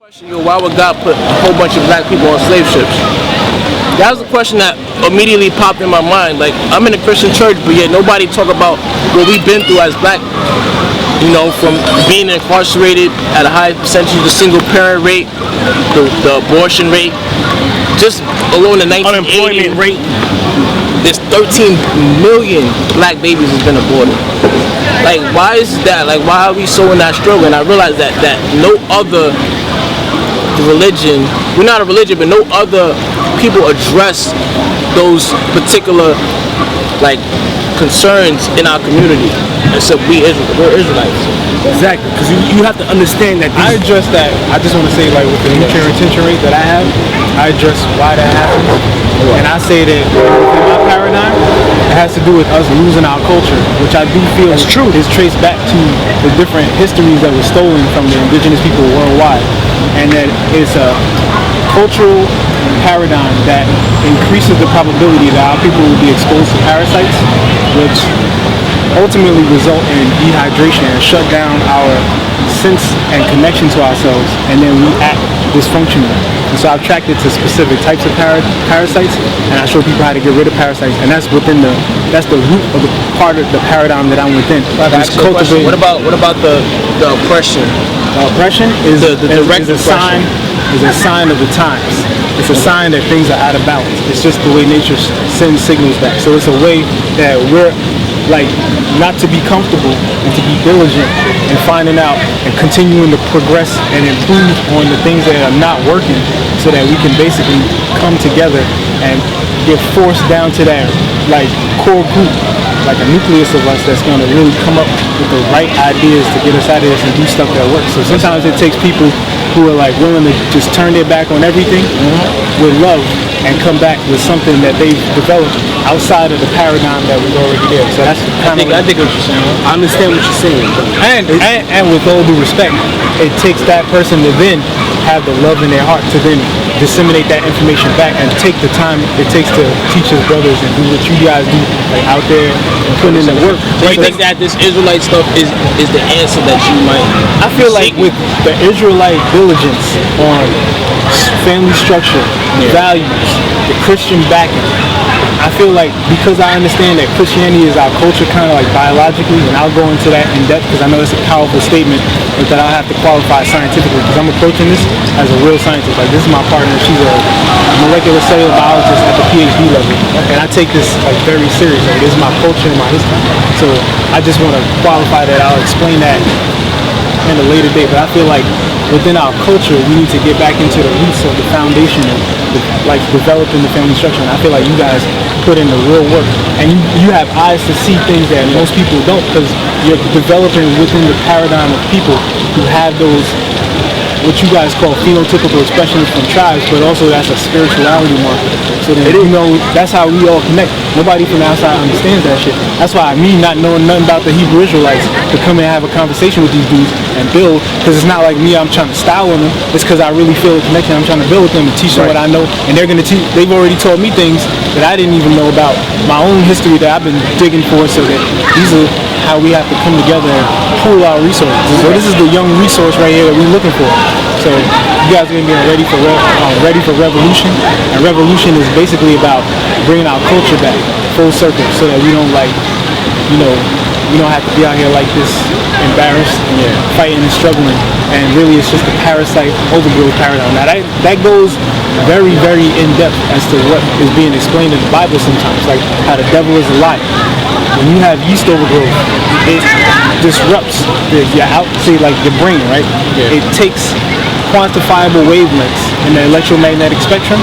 Yo, why would God put a whole bunch of black people on slave ships? That was a question that immediately popped in my mind. Like, I'm in a Christian church, but yet nobody talk about what we've been through as black. You know, from being incarcerated at a high percentage, the single parent rate, the abortion rate, just alone the 1980 unemployment rate. There's 13 million black babies has been aborted. Like, why is that? Like, why are we so in that struggle? And I realized that no other religion, we're not a religion, but no other people address those particular like concerns in our community except we're Israelites. Exactly, because you have to understand that I address that. I just want to say, like, with the nuclear retention rate that I have, I address why that happens, and I say that in my paradigm, it has to do with us losing our culture, which I do feel is traced back to the different histories that were stolen from the indigenous people worldwide, and that it's a cultural paradigm that increases the probability that our people will be exposed to parasites, which ultimately result in dehydration and shut down our sense and connection to ourselves, and then we act dysfunctional. And so I've tracked it to specific types of parasites, and I show people how to get rid of parasites, and that's that's the root of the part of the paradigm that I'm within. What about the oppression? The oppression is a sign of the times. It's a sign that things are out of balance. It's just the way nature sends signals back. So it's a way that we're like not to be comfortable and to be diligent in finding out and continuing to progress and improve on the things that are not working, so that we can basically come together and get forced down to that like core group, like a nucleus of us that's going to really come up with the right ideas to get us out of this and do stuff that works. So sometimes it takes people who are like willing to just turn their back on everything with love and come back with something that they've developed outside of the paradigm that was already there. So that's I think what you're saying. I understand what you're saying. And with all due respect, it takes that person to then have the love in their heart to then disseminate that information back and take the time it takes to teach his brothers and do what you guys do, like out there and putting in the work. Do you think that this Israelite stuff is the answer that you might? I feel like with the Israelite diligence on family structure, values, the Christian backing, I feel like because I understand that Christianity is our culture kind of like biologically, and I'll go into that in depth because I know it's a powerful statement, but that I'll have to qualify scientifically because I'm approaching this as a real scientist. Like, this is my partner, she's a molecular cellular biologist at the PhD level, and I take this like very seriously. Like, this is my culture and my history. So I just want to qualify that. I'll explain that in a later date, but I feel like within our culture we need to get back into the roots of the foundation of like developing the family structure, and I feel like you guys put in the real work, and you have eyes to see things that most people don't, because you're developing within the paradigm of people who have those what you guys call phenotypical expressions from tribes, but also that's a spirituality marker. So that, you know, that's how we all connect. Nobody from the outside understands that shit. That's why me not knowing nothing about the Hebrew Israelites to come and have a conversation with these dudes and build, because it's not like me, I'm trying to style on them. It's because I really feel a connection. I'm trying to build with them and teach them what I know, and they're gonna teach. They've already taught me things that I didn't even know about my own history that I've been digging for. So that these are how we have to come together and pool our resources. So this is the young resource right here that we're looking for. So you guys are gonna be ready for revolution, and revolution is basically about bringing our culture back full circle, so that we don't we don't have to be out here like this, embarrassed, fighting and struggling, and really it's just a parasite overgrowth paradigm. Now that goes very, very in depth as to what is being explained in the Bible sometimes, like how the devil is a liar. When you have yeast overgrowth, it disrupts your brain, right? It takes quantifiable wavelengths in the electromagnetic spectrum,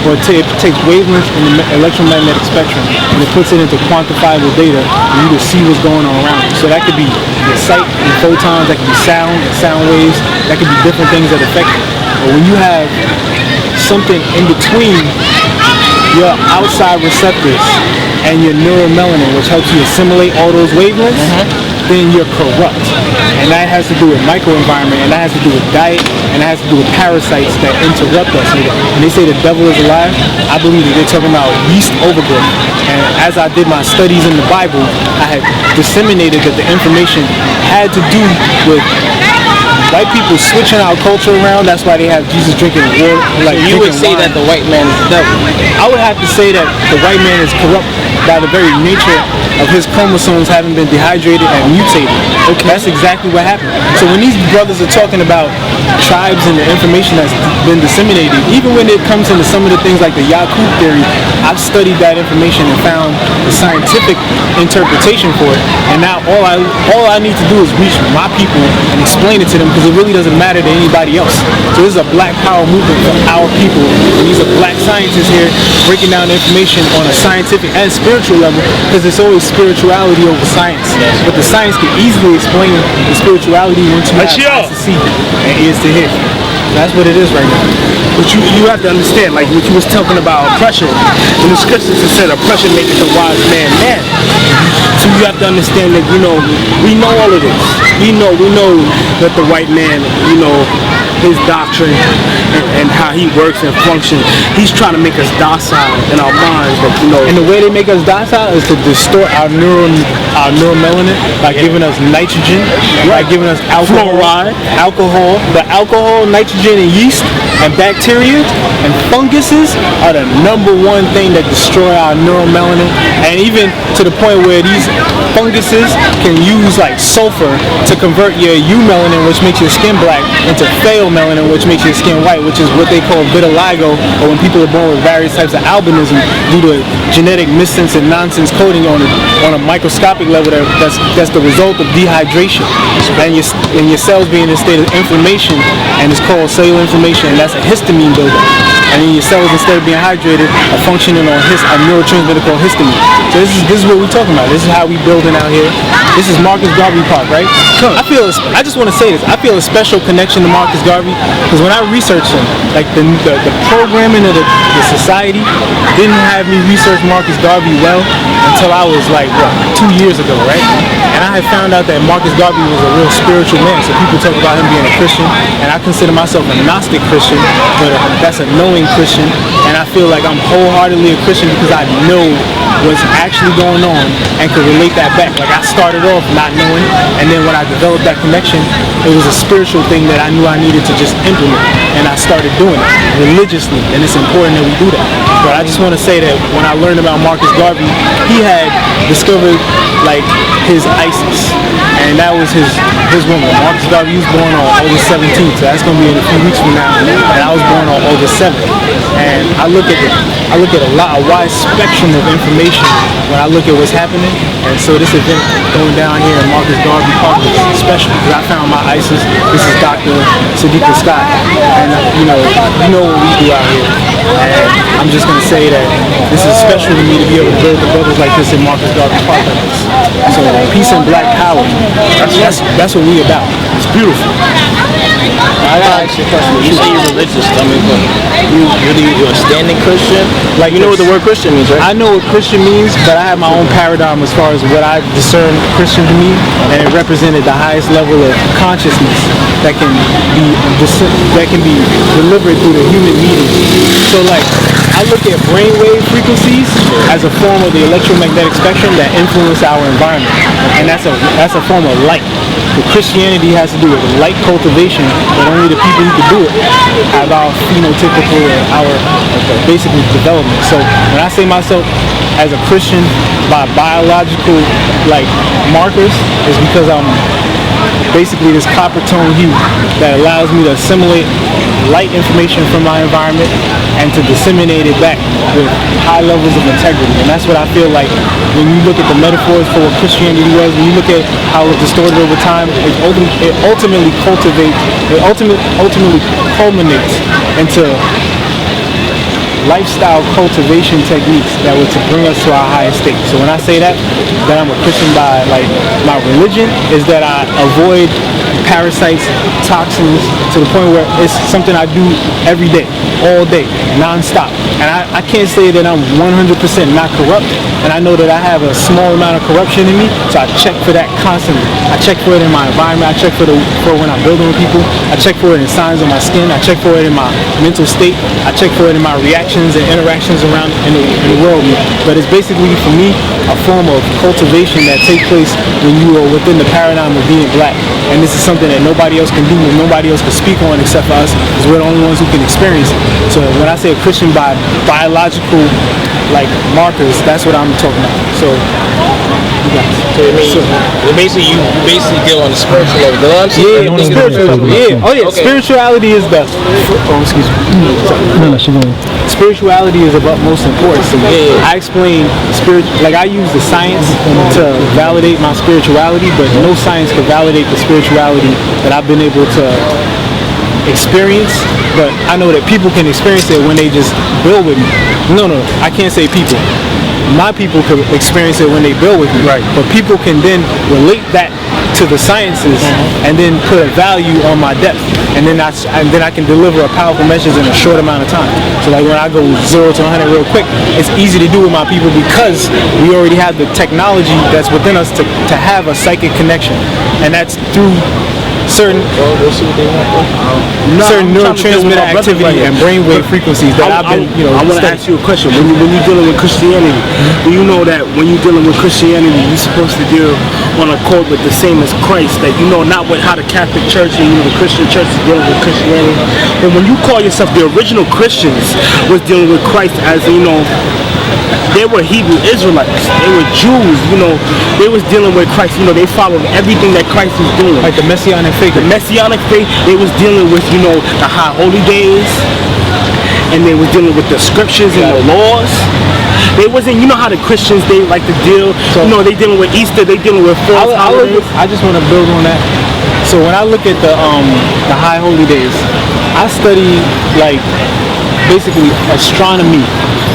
or it takes wavelengths in the electromagnetic spectrum, and it puts it into quantifiable data, and you can see what's going on around you. So that could be your sight and photons, that could be sound and sound waves, that could be different things that affect you. But when you have something in between your outside receptors and your neuromelanin, which helps you assimilate all those wavelengths, then you're corrupt. And that has to do with microenvironment, and that has to do with diet, and that has to do with parasites that interrupt us. When they say the devil is a liar, I believe that they're talking about yeast overgrowth. And as I did my studies in the Bible, I had disseminated that the information had to do with white people switching our culture around. That's why they have Jesus drinking water. Like You would say wine. that the white man is the devil. I would have to say that the white man is corrupt by the very nature of his chromosomes having been dehydrated and mutated. Okay. That's exactly what happened. So when these brothers are talking about tribes and the information that's been disseminated, even when it comes into some of the things like the Yakub theory, I've studied that information and found the scientific interpretation for it. And now all I need to do is reach my people and explain it to them, because it really doesn't matter to anybody else. So this is a black power movement for our people. And these are black scientists here breaking down the information on a scientific and spiritual level, because it's always spirituality over science. But the science can easily explain the spirituality once you have eyes to see and ears to hear. That's what it is right now. But you have to understand, like what you was talking about oppression. In the scriptures it said oppression maketh the wise man mad. So you have to understand that, you know, we know all of this. We know that the white man, you know, his doctrine and how he works and functions, he's trying to make us docile in our minds, but you know. And the way they make us docile is to distort our neuromelanin by giving us nitrogen, by giving us alcohol, The alcohol, nitrogen, and yeast and bacteria and funguses are the #1 thing that destroy our neuromelanin. And even to the point where these funguses can use like sulfur to convert your eumelanin, which makes your skin black, into pheomelanin, which makes your skin white, which is what they call vitiligo, or when people are born with various types of albinism due to genetic missense and nonsense coding on a microscopic level. That's the result of dehydration, and your cells being in a state of inflammation, and it's called cellular inflammation, and that's a histamine buildup. And then your cells, instead of being hydrated, are functioning on a neurotransmitter called histamine. So this is what we're talking about. This is how we building out here. This is Marcus Garvey Park, right? I just want to say this. I feel a special connection to Marcus Garvey, because when I researched him, like the programming of the society didn't have me research Marcus Garvey well until I was like, 2 years ago, right? And I had found out that Marcus Garvey was a real spiritual man. So people talk about him being a Christian, and I consider myself a Gnostic Christian, but that's a knowing Christian. And I feel like I'm wholeheartedly a Christian because I know what's actually going on and can relate that back. Like I started off not knowing, and then when I developed that connection, it was a spiritual thing that I knew I needed to just implement, and I started doing it religiously, and it's important that we do that. But I just want to say that when I learned about Marcus Garvey, he had discovered like his ISIS, and that was his woman. Marcus Garvey was born on August 17th, so that's going to be in a few weeks from now, and I was born on August 7th. And I look at a wide spectrum of information when I look at what's happening. And so this event going down here in Marcus Garvey Park is special, because I found my ISIS. This is Dr. Sadiqa Scott, and you know what we do out here. And I'm just gonna say that this is special to me to be able to build the brothers like this in Marcus Garvey Park like this. So peace and black power. That's what we about. It's beautiful. I gotta ask you a question. You say you're religious, but you're a standing Christian? Like, you know what the word Christian means, right? I know what Christian means, but I have my own paradigm as far as what I discern Christian to mean, and it represented the highest level of consciousness that can be delivered through the human medium. So like, I look at brainwave frequencies as a form of the electromagnetic spectrum that influence our environment, and that's a form of light. But Christianity has to do with light cultivation, but only the people who can do it have our phenotypical and our basically development. So when I say myself as a Christian by biological like markers, is because I'm basically this copper tone hue that allows me to assimilate light information from my environment and to disseminate it back with high levels of integrity. And that's what I feel like when you look at the metaphors for what Christianity was, when you look at how it's distorted over time, it ultimately culminates into lifestyle cultivation techniques that were to bring us to our highest state. So when I say that I'm a Christian by like my religion, is that I avoid parasites, toxins, to the point where it's something I do every day, all day, non-stop. And I can't say that I'm 100% not corrupt, and I know that I have a small amount of corruption in me, so I check for that constantly. I check for it in my environment, I check for when I'm building with people, I check for it in signs on my skin, I check for it in my mental state, I check for it in my reaction actions and interactions around in the world. But it's basically, for me, a form of cultivation that takes place when you are within the paradigm of being black. And this is something that nobody else can do and nobody else can speak on except for us, because we're the only ones who can experience it. So when I say a Christian by biological like markers, that's what I'm talking about. So So it means you basically deal on the spiritual level. You know what I'm saying? yeah, the spiritual level. Yeah. Oh yeah, okay. Spirituality is the excuse me. Spirituality is of utmost importance. So I explain like I use the science to validate my spirituality, but no science can validate the spirituality that I've been able to experience. But I know that people can experience it when they just build with me. No, I can't say people. My people can experience it when they build with me. Right. But people can then relate that to the sciences and then put a value on my depth. And then I can deliver a powerful message in a short amount of time. So like when I go 0 to 100 real quick, it's easy to do with my people because we already have the technology that's within us to have a psychic connection. And that's through certain neurotransmitter activity and brainwave frequencies that I've been, I want to ask you a question. When you're dealing with Christianity, do you know that when you're dealing with Christianity, you're supposed to deal on a code with the same as Christ? That not with how the Catholic Church and the Christian Church is dealing with Christianity. But when you call yourself the original Christians, was dealing with Christ as they were Hebrew Israelites. They were Jews. They was dealing with Christ. They followed everything that Christ was doing. Like the Messianic faith. The Messianic faith. They was dealing with the high holy days, and they was dealing with the scriptures and the laws. They wasn't. How the Christians they like to deal. So, they dealing with Easter. They dealing with false holidays. I just want to build on that. So when I look at the high holy days, I study like basically astronomy,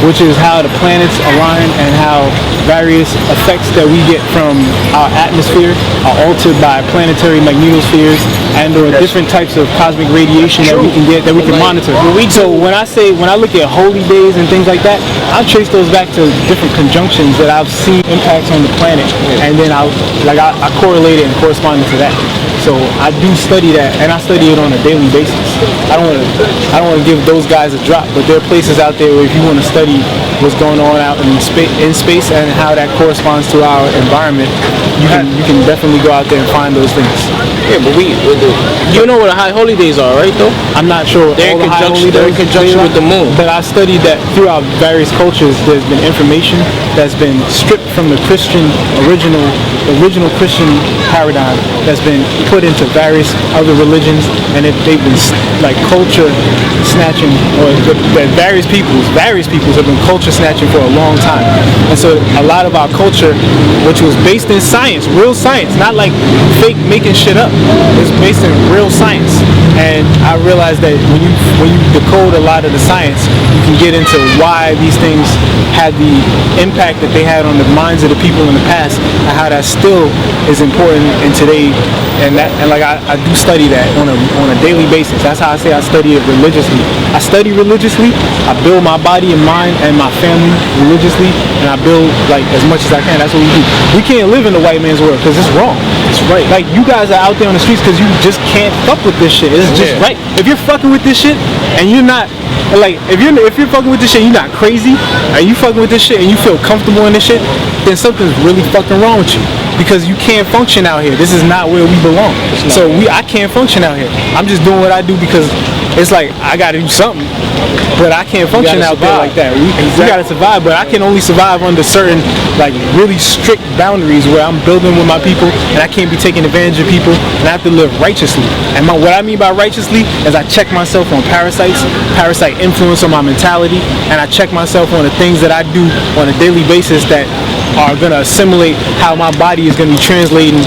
which is how the planets align and how various effects that we get from our atmosphere are altered by planetary magnetospheres and or different types of cosmic radiation that we can get, that we can monitor. So when I look at holy days and things like that, I trace those back to different conjunctions that I've seen impacts on the planet, and then I correlate it and correspond to that. So I do study that, and I study it on a daily basis. I don't want to give those guys a drop, but there are places out there where if you want to study what's going on out in space and how that corresponds to our environment, you can definitely go out there and find those things. Yeah, but you know what the high holy days are, right? Though I'm not sure. They're in conjunction with the moon. But I studied that throughout various cultures. There's been information that's been stripped from the original Christian paradigm that's been put into various other religions, and they've been like culture snatching, or various peoples have been culture snatching for a long time. And so a lot of our culture, which was based in science, real science, not like fake making shit up, it's based in real science. And I realized that when you decode a lot of the science, you can get into why these things had the impact that they had on the minds of the people in the past, and how that still is important in today. And I do study that on a daily basis. That's how I say I study it religiously. I study religiously. I build my body and mind and my family religiously, and I build like as much as I can. That's what we do. We can't live in the white man's world because it's wrong. It's right. Like you guys are out there on the streets because you just can't fuck with this shit. It's just right. If you're fucking with this shit and you're not like if you're fucking with this shit, you're not crazy, and you fucking with this shit and you feel comfortable in this shit, then something's really fucking wrong with you. Because you can't function out here. This is not where we belong. So I can't function out here. I'm just doing what I do because it's like I gotta do something. But I can't function out there like that. We gotta survive, but I can only survive under certain like really strict boundaries where I'm building with my people and I can't be taking advantage of people, and I have to live righteously. And what I mean by righteously is I check myself on parasite influence on my mentality, and I check myself on the things that I do on a daily basis that are gonna assimilate how my body is gonna be translating,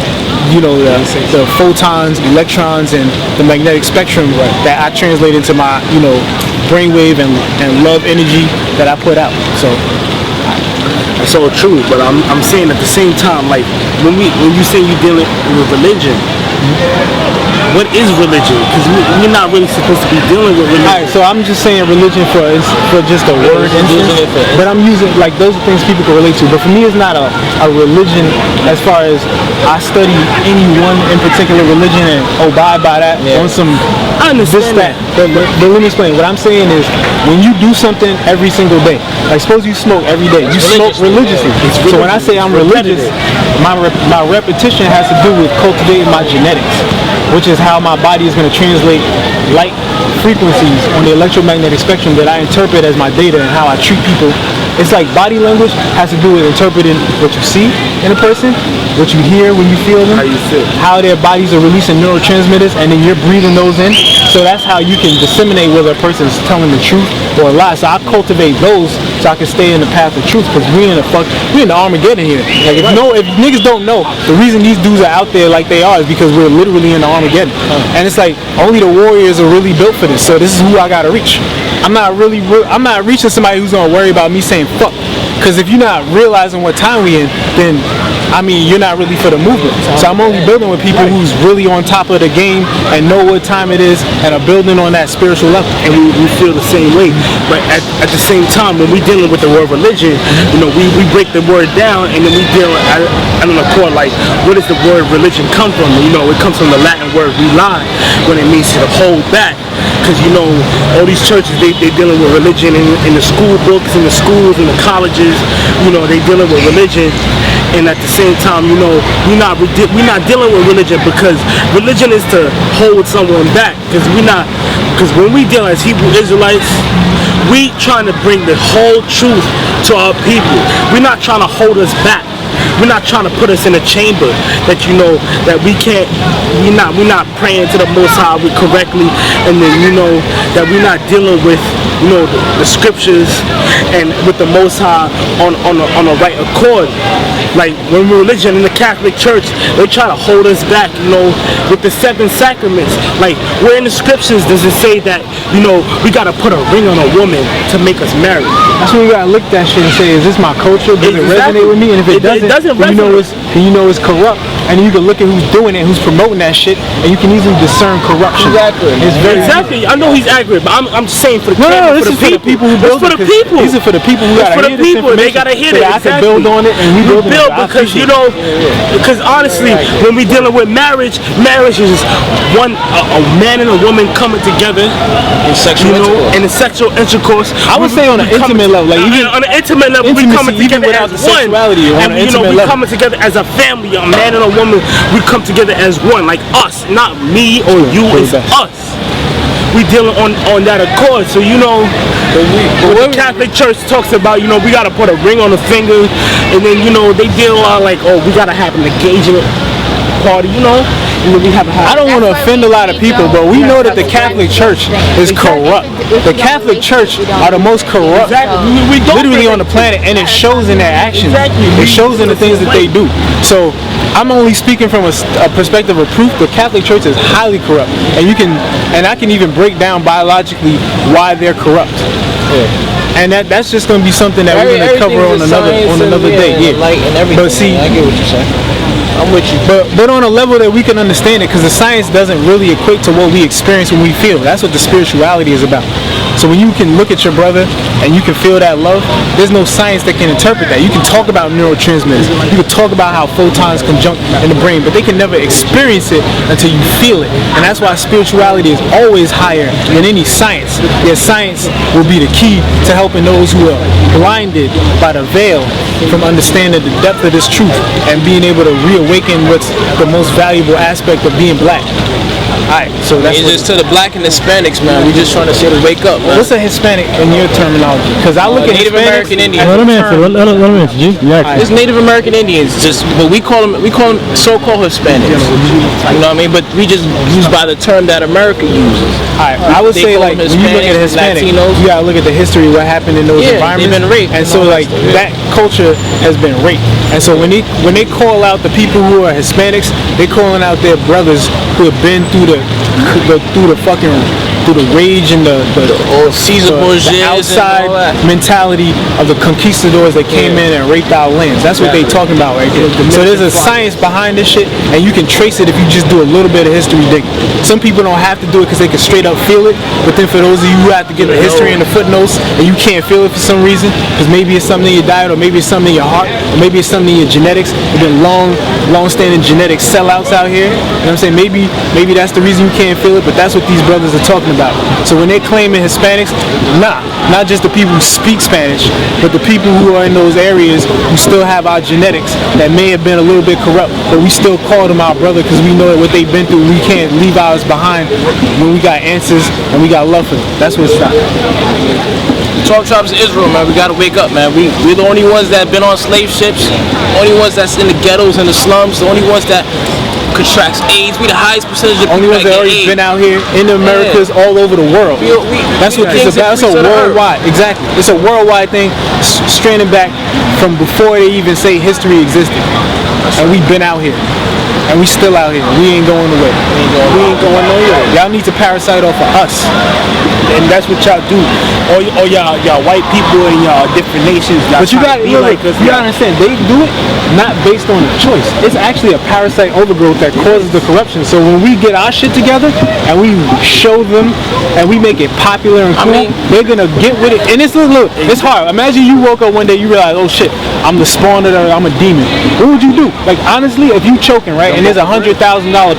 the photons, electrons, and the magnetic spectrum that I translate into my, brainwave and love energy that I put out. So it's all true, but I'm saying at the same time, like when you say you're dealing with religion, what is religion? Because we're not really supposed to be dealing with religion. Alright, so I'm just saying religion for just a word instance, but I'm using like those are things people can relate to. But for me, it's not a religion as far as I study any one in particular religion and abide by that on some I understand that. But let me explain. What I'm saying is when you do something every single day, like suppose you smoke every day, you smoke religiously. So when I say I'm religious, my repetition has to do with cultivating my genetics, which is how my body is going to translate light frequencies on the electromagnetic spectrum that I interpret as my data and how I treat people. It's like body language has to do with interpreting what you see in a person, what you hear when you feel them, how you feel, how their bodies are releasing neurotransmitters, and then you're breathing those in. So that's how you can disseminate whether a person is telling the truth or a lie. So I cultivate those so I can stay in the path of truth, because we in the Armageddon here. Like if niggas don't know, the reason these dudes are out there like they are is because we're literally in the Armageddon. And it's like only the warriors are really built for this. So this is who I gotta reach. I'm not reaching somebody who's gonna worry about me saying fuck. Because if you're not realizing what time we in, then I mean you're not really for the movement. So I'm only building with people who's really on top of the game and know what time it is and are building on that spiritual level. And we feel the same way. But at the same time, when we're dealing with the word religion, you know, we break the word down and then we deal I don't know, like where does the word religion come from? You know, it comes from the Latin word rely, when it means to hold back. Because you know, all these churches they're dealing with religion in the school books, in the schools, in the colleges. You know, they dealing with religion, and at the same time, you know, we're not dealing with religion because religion is to hold someone back. Because when we deal as Hebrew Israelites, we trying to bring the whole truth to our people. We're not trying to hold us back. We're not trying to put us in a chamber that you know that we can't. We're not praying to the Most High correctly, and then you know that we're not dealing with the scriptures and with the Most High on a right accord. Like when we're religion in the Catholic Church, they try to hold us back, with the 7 sacraments. Like where in the scriptures does it say that we gotta put a ring on a woman to make us marry? That's when we gotta look at that shit and say, is this my culture? Does it resonate with me? And if it doesn't then you know it's corrupt. And you can look at who's doing it, who's promoting that shit, and you can easily discern corruption. Exactly. It's very exactly. I know he's accurate, but I'm just saying for the this is for the people who build it. These are for the people who gotta hear this information. They gotta hear it. I can build on it, and we build because because honestly, when we dealing with marriage is one a man and a woman coming together in sexual intercourse. In a sexual intercourse. I would say on an intimate level, like even on an intimate level, we coming together without as the sexuality, one. And we coming together as a family, a man and a woman. We come together as one, like us, not me or you. It's us. We dealing on that accord. So the Catholic Church talks about we gotta put a ring on the finger, and then they deal like we gotta have an engagement party, I don't want to offend a lot of people, but we know that the Catholic Church is corrupt. The Catholic Church are the most corrupt literally on the planet, and it shows in their actions. It shows in the things that they do. So I'm only speaking from a perspective of proof. The Catholic Church is highly corrupt, and I can even break down biologically why they're corrupt. And that's just going to be something that we're going to cover on another day. Yeah. Like and everything. But see, I get what you're saying. I'm with you. But on a level that we can understand it, because the science doesn't really equate to what we experience when we feel. That's what the spirituality is about. So when you can look at your brother and you can feel that love, there's no science that can interpret that. You can talk about neurotransmitters. You can talk about how photons conjunct in the brain, but they can never experience it until you feel it. And that's why spirituality is always higher than any science. Yet science will be the key to helping those who are blinded by the veil from understanding the depth of this truth and being able to reawaken what's the most valuable aspect of being black. Alright, so that's just to the black and Hispanics, man. We just trying to say to wake up, man. What's a Hispanic in your terminology? Because I look at Native American Indians. Let him answer. It's Native American Indians, but we call them so-called Hispanics. You know what I mean? But we just use by the term that America uses. I would say call like them when you look at Hispanics, Hispanic, Latinos. you gotta look at the history of what happened in those environments. They've been raped. And so like that culture has been raped. And so when they call out the people who are Hispanics, they calling out their brothers who have been through the rage and the outside mentality of the conquistadors that came in and raped our lands. That's what they talking about right there. So there's a science behind this shit, and you can trace it if you just do a little bit of history digging. Some people don't have to do it because they can straight up feel it, but then for those of you who have to get the history and the footnotes and you can't feel it for some reason, because maybe it's something in your diet, or maybe it's something in your heart, or maybe it's something in your genetics. There's been long-standing genetic sellouts out here. You know what I'm saying? Maybe that's the reason you can't feel it, but that's what these brothers are talking about. So when they're claiming Hispanics, not just the people who speak Spanish, but the people who are in those areas who still have our genetics that may have been a little bit corrupt, but we still call them our brother because we know that what they've been through. We can't leave ours behind when we got answers and we got love for them. That's what's up. 12 tribes of Israel, man. We gotta wake up, man. We're the only ones that have been on slave ships, the only ones that's in the ghettos and the slums, the only ones that contracts AIDS. We the highest percentage of only ones that already been out here in the Americas, all over the world. That's what it's about. It's a worldwide, exactly. It's a worldwide thing, straining back from before they even say history existed. And we've been out here. And we still out here. We ain't going away. We ain't going nowhere. Y'all need to parasite off of us. And that's what y'all do. All y'all white people in y'all different nations. But you gotta understand, they do it not based on a choice. It's actually a parasite overgrowth that causes the corruption. So when we get our shit together and we show them and we make it popular and cool, they're gonna get with it. And it's it's hard. Imagine you woke up one day, you realize, oh shit, I'm the spawn of I'm a demon. What would you do? Like honestly, if you choking, right, and there's $100,000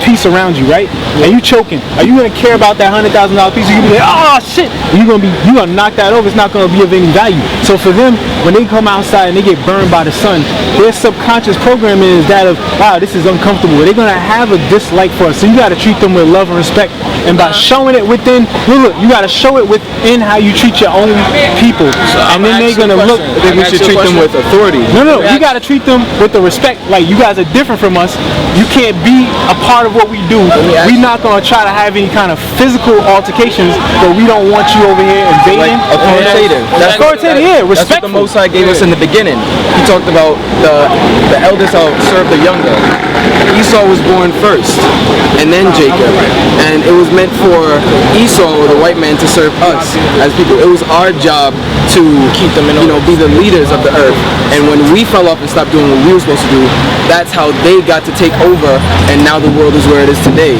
piece around you, right, and you choking, are you gonna care about that $100,000 piece? Or you be like, oh shit, you gonna knock that over. It's not gonna be of any value. So for them, when they come outside and they get burned by the sun, their subconscious programming is that of, wow, this is uncomfortable. They're gonna have a dislike for us. So you gotta treat them with love and respect. And by showing it within, look, you gotta show it within how you treat your own people. And then they're gonna look. Then we should treat them with authority. No, you gotta treat them with the respect. Like, you guys are different from us. You can't be a part of what we do. We're not gonna try to have any kind of physical altercations, but we don't want you over here invading. Like authoritative. That's authoritative, yeah, respectful. That's what the Most High gave us in the beginning. He talked about the eldest shall serve the younger. Esau was born first, and then Jacob. And it was meant for Esau, or the white man, to serve us as people. It was our job to keep them in, be the leaders of the earth. And when we fell off and stopped doing what we were supposed to do, that's how they got to take over, and now the world is where it is today.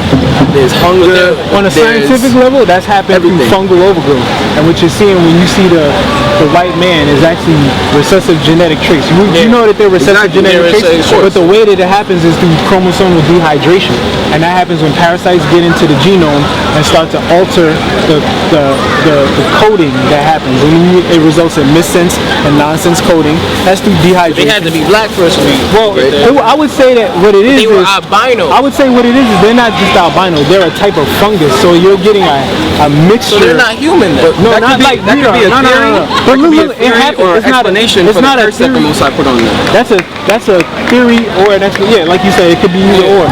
There's hunger. On a scientific level, that's happened through fungal overgrowth. And what you're seeing when you see the white man is actually recessive genetic traits. You know that they're recessive genetic traits, but the way that it happens is through chromosomal dehydration. And that happens when parasites get into the genome and start to alter the coding that happens. And it results in missense and nonsense coding. That's through dehydration. They had to be black first. Well, I would say that what it is, they were albino. I would say what it is they're not just albino. They're a type of fungus. So you're getting a mixture. So they're not human then. No, not like that could be a theory. But look, it happens. Or it's not explanation for the curse that the Most High put on them. That's a theory or an explanation. Yeah, like you said, it could be either or.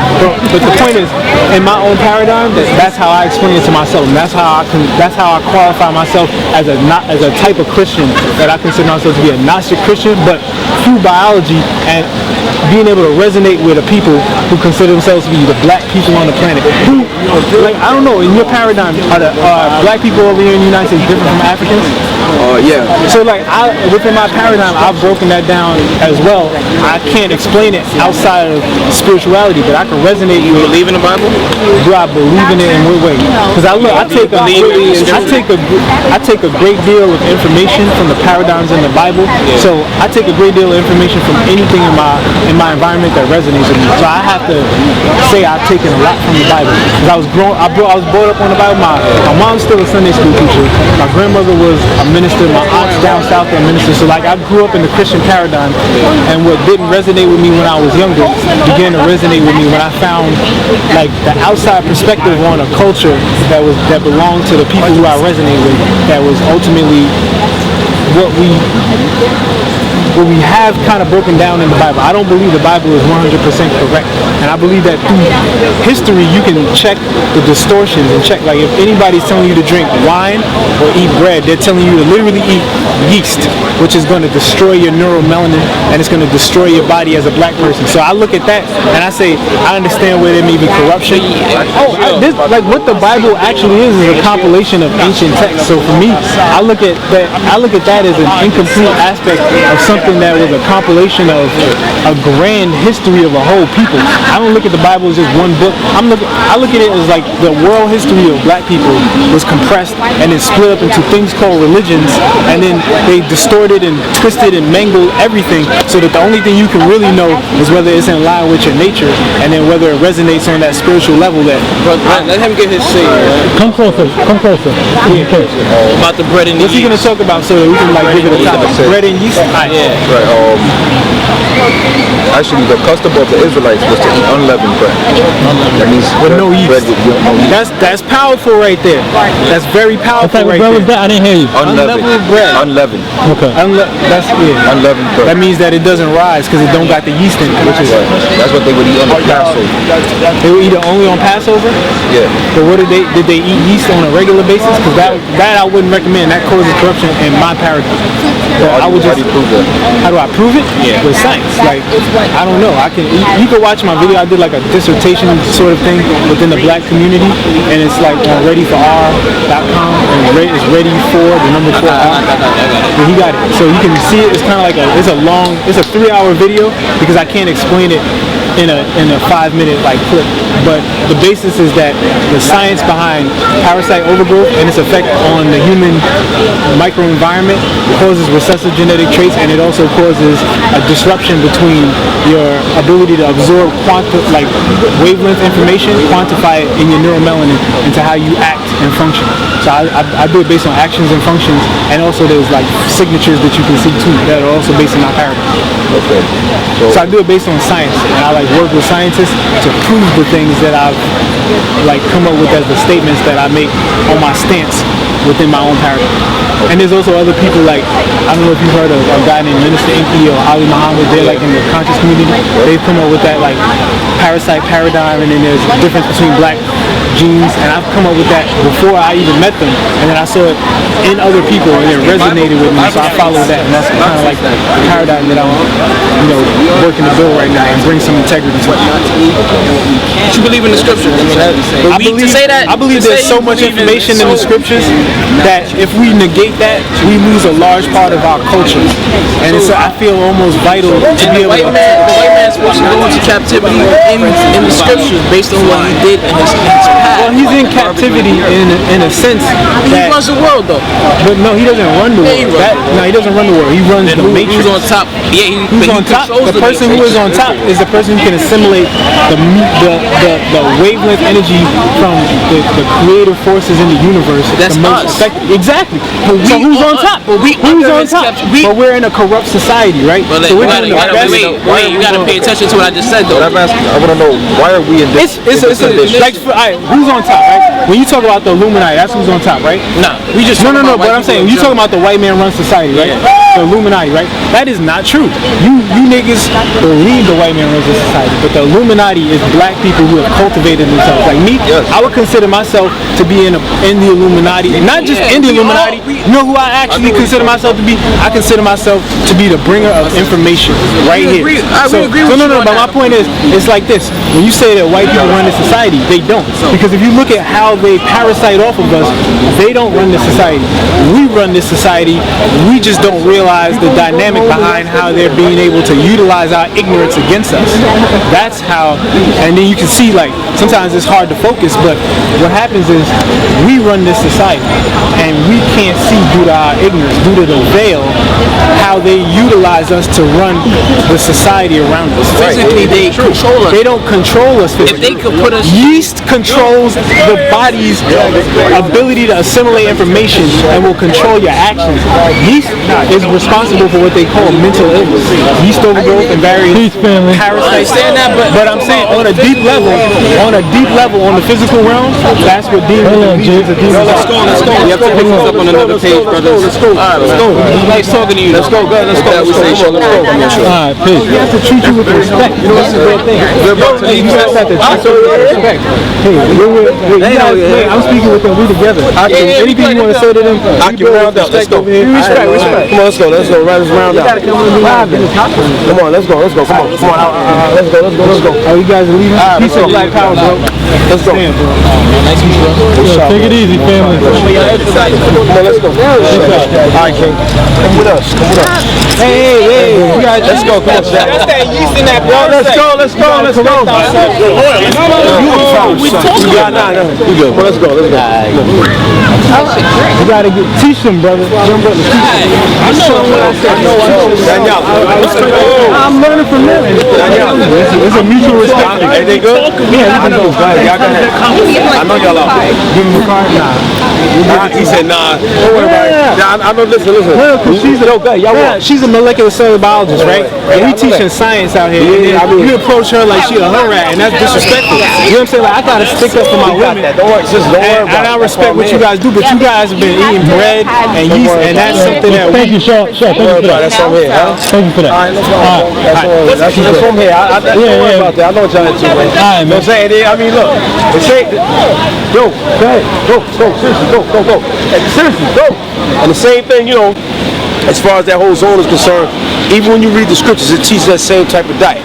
But the point is, in my own paradigm, that's how I explain it to myself. And that's how I qualify myself as a type of Christian, that I consider myself to be a Gnostic Christian, but through biology and being able to resonate with the people who consider themselves to be the black people on the planet. Who, like, I don't know, in your paradigm, are black people over here in the United States different from Africans? Yeah. So like, within my paradigm, I've broken that down as well. I can't explain it outside of spirituality, but I can resonate with. You believe in the Bible? Do I believe in it in what way? Because I take a great deal of information from the paradigms in the Bible. So I take a great deal of information from anything in my environment that resonates with me. So I have to say I've taken a lot from the Bible. Because I was brought up on the Bible. My mom's still a Sunday school teacher. My grandmother was a minister. My aunt's down south are a minister. So like, I grew up in the Christian paradigm, and what didn't resonate with me when I was younger began to resonate with me when I found like the outside perspective on a culture that belonged to the people who I resonate with. That was ultimately what we what we have kind of broken down in the Bible. I don't believe the Bible is 100% correct, and I believe that through history you can check the distortions and check, like if anybody's telling you to drink wine or eat bread, they're telling you to literally eat yeast, which is going to destroy your neuromelanin and it's going to destroy your body as a black person. So I look at that and I say, I understand where there may be corruption. Like what the Bible actually is a compilation of ancient texts. So for me, I look at that as an incomplete aspect of something that was a compilation of a grand history of a whole people. I don't look at the Bible as just one book. I look at it as like the world history of black people was compressed and then split up into things called religions, and then they distorted and twisted and mangled everything so that the only thing you can really know is whether it's in line with your nature and then whether it resonates on that spiritual level. That let him get his say. Come closer. About the bread and what's he gonna talk about so that we can like give it a topic? Bread and yeast? Yeah. Right. Actually, the custom of the Israelites was to eat unleavened bread. That means with no yeast. Bread with no yeast. That's powerful right there. That's very powerful. What type of right bread was there. that? I didn't hear you. Unleavened bread. Unleavened. Okay. That's yeah. Unleavened bread. That means that it doesn't rise because it don't got the yeast in it, which is That's what they would eat on the Passover. they would eat it only on Passover. Yeah. But what did they eat yeast on a regular basis? Because that I wouldn't recommend. That causes corruption in my paradigm. I would just. How do you prove that? How do I prove it? Yeah. With science. Like I don't know. You can watch my video. I did like a dissertation sort of thing within the black community, and it's like on readyforr.com, and it's ready for the number 4R. And he got it, so you can see it. It's kind of like it's a 3-hour video because I can't explain it in a 5-minute like clip. But the basis is that the science behind parasite overgrowth and its effect on the human microenvironment causes recessive genetic traits, and it also causes a disruption between your ability to absorb wavelength information, quantify it in your neuromelanin into how you act and function. So I do it based on actions and functions, and also there's like signatures that you can see too that are also based on our paradigm. Okay. So I do it based on science, and I like work with scientists to prove the things that I've like come up with as the statements that I make on my stance within my own paradigm. And there's also other people like, I don't know if you've heard of a guy named Minister Inky or Ali Muhammad. They're like in the conscious community. They've come up with that like parasite paradigm, and then there's a difference between black genes, and I've come up with that before I even met them, and then I saw it in other people and it resonated with me, so I followed that, and that's kind of like the paradigm that I'm working to build right now and bring some integrity to it. You believe in the scriptures? I believe there's so much information in the scriptures that if we negate that, we lose a large part of our culture, and I feel almost vital to be able to. The white man's supposed to go into captivity in the scriptures based on what he did in his past. Well, he's in captivity in a sense that he runs the world though. But no, he doesn't run the world. He doesn't run the world. He runs the matrix. Who's on top? Yeah, who's on top? The person who is on top is the person who can assimilate the wavelength energy from the creative forces in the universe. That's us. Exactly. So who's on top? Who's on top? But we're in a corrupt society, right? Well, so you gotta pay attention to what I just said though. I want to know, why are we in this? Who's on top, right? When you talk about the Illuminati, that's who's on top, right? No. But I'm saying, you talking about the white man runs society, right? Yeah. The Illuminati, right? That is not true. You niggas believe the white man runs the society, but the Illuminati is black people who have cultivated themselves. Like me, I would consider myself to be in the Illuminati, not just in the Illuminati. You know who I actually consider myself to be? I consider myself to be the bringer of information right here. But my point is, it's like this. When you say that white people run the society, they don't. Because if you look at how they parasite off of us, they don't run this society. We run this society. We just don't realize the dynamic behind how they're being able to utilize our ignorance against us. That's how, and then you can see like, sometimes it's hard to focus, but what happens is we run this society and we can't see due to our ignorance, due to the veil, how they utilize us to run the society around us. Physically, they control us. They don't control us physically. If they could put us... Yeast controls the body's ability to assimilate information and will control your actions. Yeast is responsible for what they call mental illness, yeast overgrowth, and various parasites. But I'm saying on a deep level, on the physical realm, that's what demons. Let's go. You have to pick this up on another page, brothers. Let's go. Nice talking to you. Let's go. Let's go. Alright, peace. You have to treat you with respect. You know, that's a great thing. You have to treat you with respect. Hey, I'm speaking with them. We together. Anything you want to say to them? I can round up. Let's go. Respect. Come on, let's go. Let's round up. Come on, let's go. Come on. Let's go. Oh, you guys are leaving? Peace and black power, bro. Let's go. Nice to meet you. Take it easy, family. Come on, let's go. All right, King. Come with us. Hey, you guys, let's go. Come on, That's that yeast in that blood. Let's go. We good. Well, let's go. You gotta teach them, brother. I'm learning from them. It's a mutual respect. Hey, they good? Yeah, I know. Y'all go ahead. I know y'all are. give him a card. Nah. He said, nah. Don't worry about it. Yeah, I know. Listen. Well, she's a molecular cellular biologist, right? And we teaching science out here. And then you approach her like she a rat, and that's disrespectful. You know what I'm saying? Like, I gotta stick up for my women. And I respect what you guys do, but you guys have been eating bread and yeast, and that's something that. Thank you, Shar. Thank you for that. That's from here, huh? Thank you for that. All right, no problem. That's from here. Don't worry about that. I know what y'all into, man. All right, man. You know what I'm saying? I mean, look. They say, go. Seriously, go. Seriously, go. And the same thing, you know, as far as that whole zone is concerned, even when you read the scriptures, it teaches that same type of diet.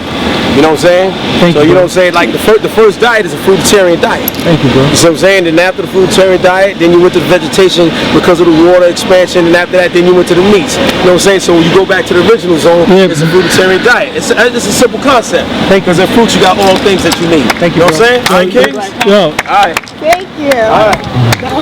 You know what I'm saying? You know what I'm saying? Like the first diet is a fruitarian diet. Thank you, bro. You see what I'm saying? Then after the fruitarian diet, then you went to the vegetation because of the water expansion, and after that, then you went to the meats. You know what I'm saying? So when you go back to the original zone, it's a fruitarian diet. It's a simple concept. Because in fruits, you got all things that you need. Thank you, know what I'm saying? All right, kids? Yo. All right. Thank you. All right.